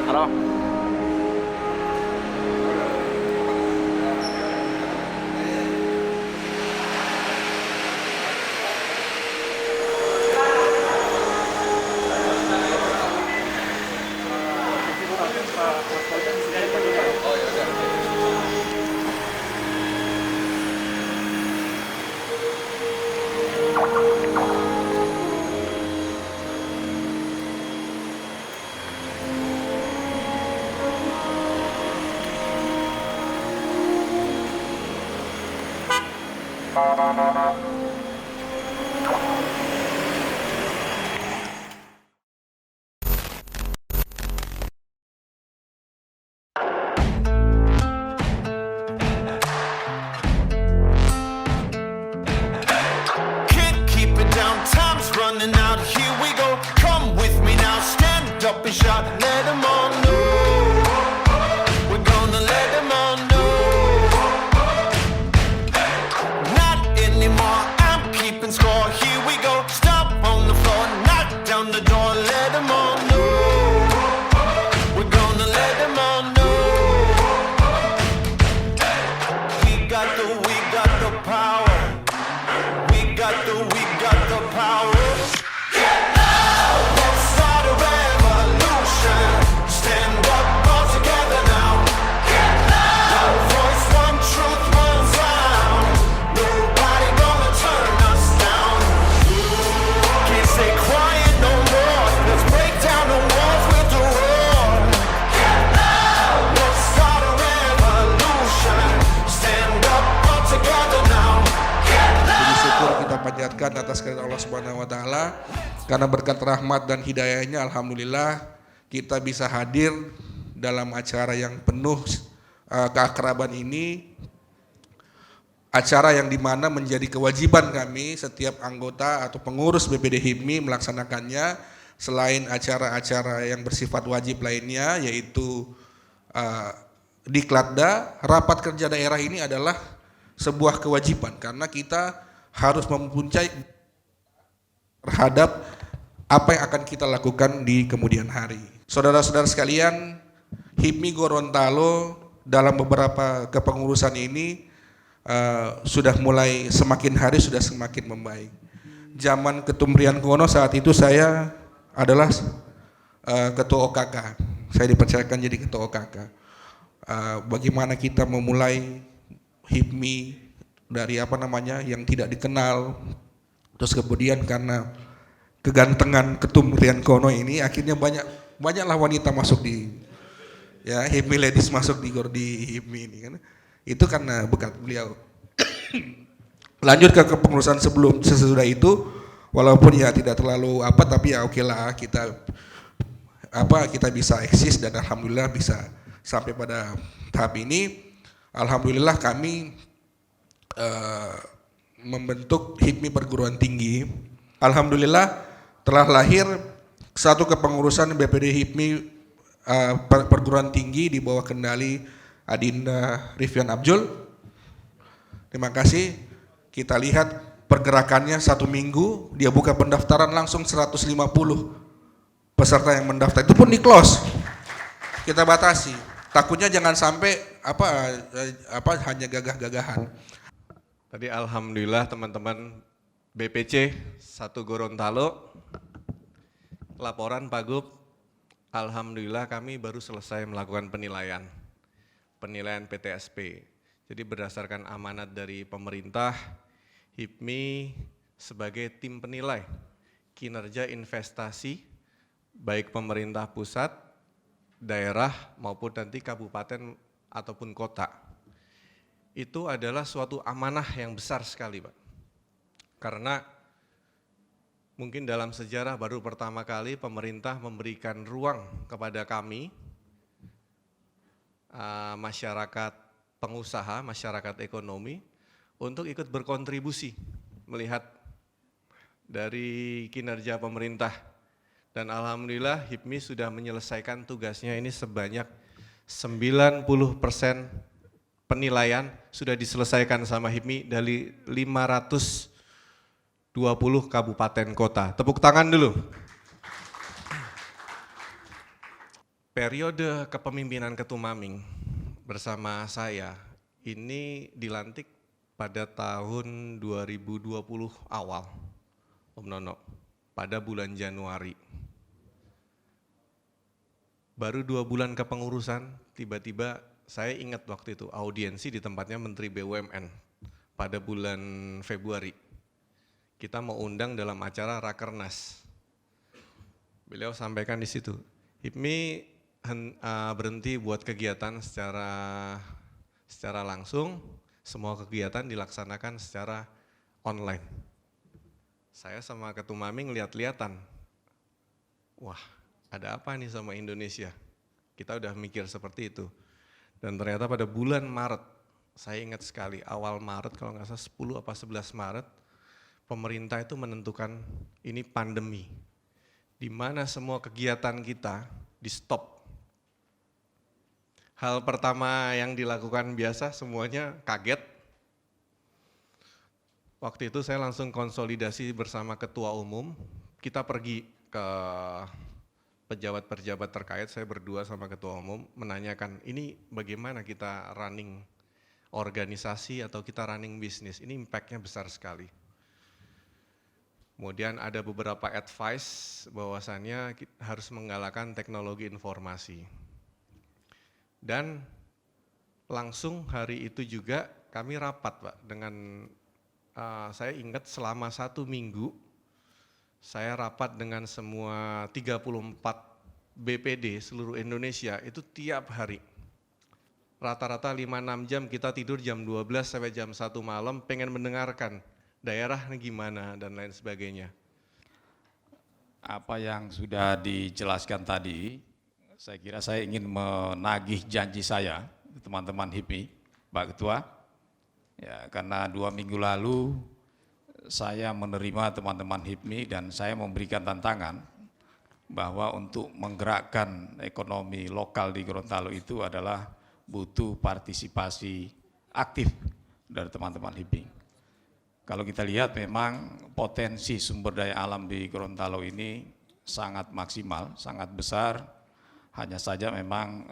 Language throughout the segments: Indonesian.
Halo. Can't keep it down, time's running out, here we go. Come with me now, stand up and shout, let them all know. We're gonna let them all know. Not anymore, I'm keeping score, here we go. Stop on the floor, knock down the door, let them all know. We're gonna let them all know. We got the power. We got the power. Let's start a revolution. Stand up all together now. One voice, one truth, one sound. Nobody gonna turn us down. Can't stay quiet no more. Let's break down the walls with the roar. Let's start a revolution. Stand up all together now. Puji syukur kita panjatkan atas kehendak Allah Subhanahu wa taala, karena berkat rahmat dan hidayahnya alhamdulillah kita bisa hadir dalam acara yang penuh keakraban ini, acara yang dimana menjadi kewajiban kami setiap anggota atau pengurus BPD HIPMI melaksanakannya, selain acara-acara yang bersifat wajib lainnya yaitu Diklatda. Rapat kerja daerah ini adalah sebuah kewajiban karena kita harus mempunyai terhadap apa yang akan kita lakukan di kemudian hari. Saudara-saudara sekalian, HIPMI Gorontalo dalam beberapa kepengurusan ini sudah mulai semakin hari sudah semakin membaik. Zaman Ketum Riankono saat itu saya adalah ketua OKK. Saya dipercayakan jadi ketua OKK. Bagaimana kita memulai HIPMI dari yang tidak dikenal, terus kemudian karena kegantengan Ketum Riankono ini akhirnya banyaklah wanita masuk di HIPMI ladies masuk di HIPMI ini kan. Itu karena berkat beliau. Lanjut ke kepengurusan sesudah itu, walaupun ya tidak terlalu tapi ya oke lah kita bisa eksis dan alhamdulillah bisa sampai pada tahap ini. Alhamdulillah kami membentuk HIPMI perguruan tinggi. Alhamdulillah telah lahir satu kepengurusan BPD HIPMI perguruan tinggi di bawah kendali Adinda Rifyan Abjul. Terima kasih. Kita lihat pergerakannya 1 minggu, dia buka pendaftaran langsung 150 peserta yang mendaftar. Itu pun di close. Kita batasi. Takutnya jangan sampai hanya gagah-gagahan. Tadi alhamdulillah teman-teman BPC 1 Gorontalo, laporan Pak Gub, alhamdulillah kami baru selesai melakukan penilaian PTSP. Jadi berdasarkan amanat dari pemerintah, HIPMI sebagai tim penilai kinerja investasi baik pemerintah pusat, daerah maupun nanti kabupaten ataupun kota. Itu adalah suatu amanah yang besar sekali, Pak. Karena mungkin dalam sejarah baru pertama kali pemerintah memberikan ruang kepada kami, masyarakat pengusaha, masyarakat ekonomi, untuk ikut berkontribusi melihat dari kinerja pemerintah. Dan alhamdulillah HIPMI sudah menyelesaikan tugasnya ini sebanyak 90% penilaian sudah diselesaikan sama HIPMI dari 520 kabupaten kota. Tepuk tangan dulu. periode kepemimpinan Ketumaming bersama saya ini dilantik pada tahun 2020 awal, Om Nono, pada bulan Januari. Baru 2 bulan kepengurusan, tiba-tiba saya ingat waktu itu audiensi di tempatnya Menteri BUMN pada bulan Februari. Kita mau undang dalam acara Rakernas. Beliau sampaikan di situ, HIPMI berhenti buat kegiatan secara langsung, semua kegiatan dilaksanakan secara online. Saya sama Ketumaming lihat-lihatan, wah ada apa nih sama Indonesia? Kita udah mikir seperti itu. Dan ternyata pada bulan Maret, saya ingat sekali awal Maret kalau nggak salah 10 apa 11 Maret, pemerintah itu menentukan ini pandemi, di mana semua kegiatan kita di stop. Hal pertama yang dilakukan biasa semuanya kaget. Waktu itu saya langsung konsolidasi bersama ketua umum, kita pergi ke pejabat-pejabat terkait, saya berdua sama ketua umum menanyakan ini bagaimana kita running organisasi atau kita running bisnis, ini impact-nya besar sekali. Kemudian ada beberapa advice bahwasannya harus menggalakkan teknologi informasi. Dan langsung hari itu juga kami rapat Pak dengan, saya ingat selama 1 minggu, saya rapat dengan semua 34 BPD seluruh Indonesia itu tiap hari. Rata-rata 5-6 jam kita tidur jam 12 sampai jam 1 malam pengen mendengarkan daerah gimana dan lain sebagainya. Apa yang sudah dijelaskan tadi, saya kira saya ingin menagih janji saya, teman-teman HIPMI, Pak Ketua. Ya, karena 2 minggu lalu saya menerima teman-teman HIPMI dan saya memberikan tantangan bahwa untuk menggerakkan ekonomi lokal di Gorontalo itu adalah butuh partisipasi aktif dari teman-teman HIPMI. Kalau kita lihat memang potensi sumber daya alam di Gorontalo ini sangat maksimal, sangat besar. Hanya saja memang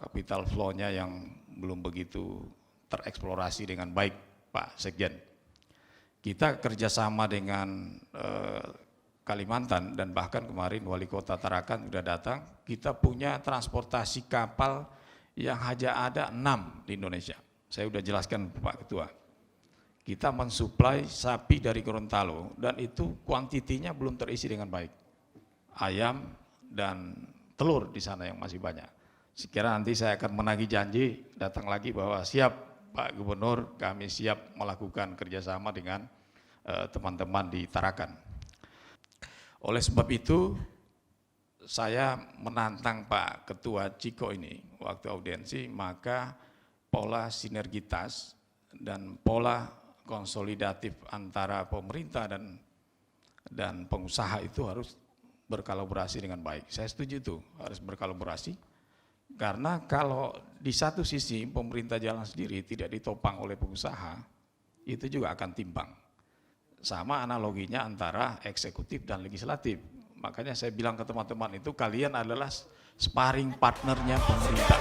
capital flow-nya yang belum begitu tereksplorasi dengan baik, Pak Sekjen. Kita kerjasama dengan Kalimantan dan bahkan kemarin Wali Kota Tarakan sudah datang, kita punya transportasi kapal yang hanya ada 6 di Indonesia. Saya sudah jelaskan Pak Ketua. Kita mensuplai sapi dari Gorontalo dan itu kuantitinya belum terisi dengan baik. Ayam dan telur di sana yang masih banyak. Sekiranya nanti saya akan menagih janji datang lagi bahwa siap Pak Gubernur, kami siap melakukan kerjasama dengan teman-teman di Tarakan. Oleh sebab itu, saya menantang Pak Ketua Ciko ini waktu audiensi, maka pola sinergitas dan pola konsolidatif antara pemerintah dan pengusaha itu harus berkolaborasi dengan baik. Saya setuju itu, harus berkolaborasi. Karena kalau di satu sisi pemerintah jalan sendiri tidak ditopang oleh pengusaha, itu juga akan timpang. Sama analoginya antara eksekutif dan legislatif. Makanya saya bilang ke teman-teman itu, kalian adalah sparring partnernya pemerintah.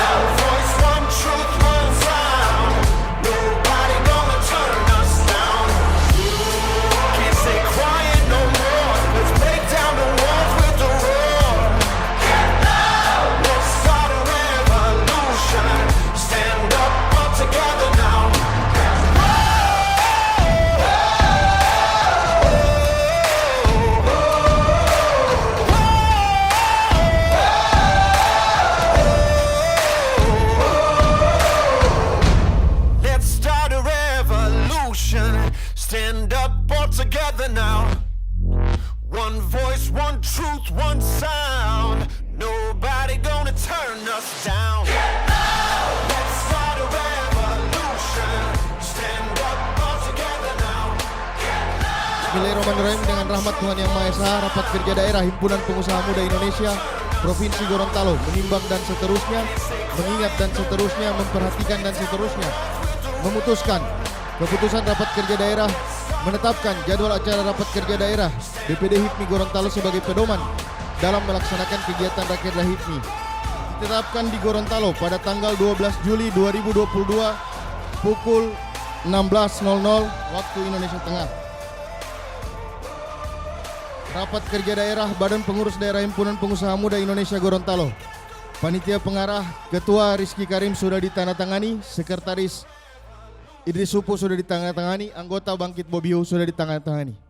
One voice, one truth, one sound. Nobody gonna turn us down. Can't stay quiet no more. Let's break down the walls with the roar. Let's start a revolution. Stand up all together now. Let's start a revolution. Stand up all together now. One voice, one truth, one sound. Nobody gonna turn us down. Let's start a revolution. Stand up all together now. Bismillahirrahmanirrahim. Dengan rahmat Tuhan Yang Maha Esa, Rapat Kerja Daerah Himpunan Pengusaha Muda Indonesia Provinsi Gorontalo menimbang dan seterusnya, mengingat dan seterusnya, memperhatikan dan seterusnya, memutuskan keputusan Rapat Kerja Daerah menetapkan jadwal acara Rapat Kerja Daerah BPD HIPMI Gorontalo sebagai pedoman dalam melaksanakan kegiatan Rakerda HIPMI. Ditetapkan di Gorontalo pada tanggal 12 Juli 2022 pukul 16.00 waktu Indonesia Tengah. Rapat kerja daerah Badan Pengurus Daerah Himpunan Pengusaha Muda Indonesia Gorontalo. Panitia pengarah Ketua Rizky Karim sudah ditandatangani, Sekretaris Idris Supu sudah ditandatangani, anggota Bangkit Bobiu sudah ditandatangani.